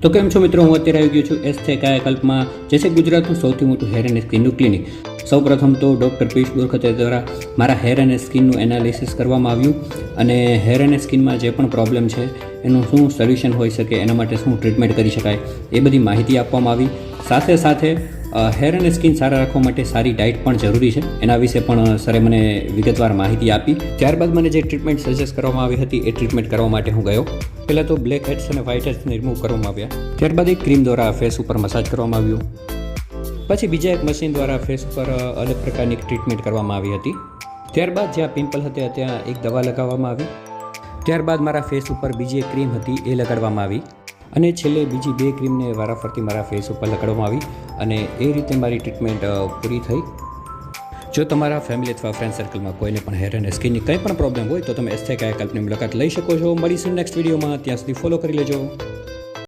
તો કેમ છો મિત્રો, હું અત્યારે આવી ગયો છું એસ્થે કાયાકલ્પમાં, જે છે ગુજરાતનું સૌથી મોટું હેર એન્ડ સ્કિનનું ક્લિનિક. સૌપ્રથમ તો ડૉક્ટર પિયુષ બોરખતે દ્વારા મારા હેર અને સ્કિનનું એનાલિસિસ કરવામાં આવ્યું અને હેર અને સ્કિનમાં જે પણ પ્રોબ્લેમ છે એનું શું સોલ્યુશન હોઈ શકે, એના માટે શું ટ્રીટમેન્ટ કરી શકાય, એ બધી માહિતી આપવામાં આવી. સાથે સાથે હેર અને સ્કિન સારા રાખવા માટે સારી ડાયટ પણ જરૂરી છે, એના વિશે પણ સરે મને વિગતવાર માહિતી આપી. ત્યારબાદ મને જે ટ્રીટમેન્ટ સજેસ્ટ કરવામાં આવી હતી એ ટ્રીટમેન્ટ કરવા માટે હું ગયો. પહેલાં તો બ્લેક હેડ્સ અને વ્હાઇટ હેડ્સને રિમૂવ કરવામાં આવ્યા. ત્યારબાદ એક ક્રીમ દ્વારા ફેસ ઉપર મસાજ કરવામાં આવ્યું. પછી બીજા એક મશીન દ્વારા ફેસ ઉપર અલગ પ્રકારની ટ્રીટમેન્ટ કરવામાં આવી હતી. ત્યારબાદ જ્યાં પિમ્પલ હતા ત્યાં એક દવા લગાવવામાં આવી. ત્યારબાદ મારા ફેસ ઉપર બીજી એક ક્રીમ હતી એ લગાડવામાં આવી અને છેલ્લે બીજી 2 ક્રીમને વારાફરતી મારા ફેસ ઉપર લગાડવામાં આવી અને એ રીતે મારી ટ્રીટમેન્ટ પૂરી થઈ. જો તમારા ફેમિલી અથવા ફ્રેન્ડ સર્કલમાં કોઈને પણ હેર અને સ્કિનની કંઈ પણ પ્રોબ્લેમ હોય તો તમે એસ્થે કાયાકલ્પની મુલાકાત લઈ શકો છો. મળીશું નેક્સ્ટ વિડીયોમાં, ત્યાં સુધી ફોલો કરી લેજો.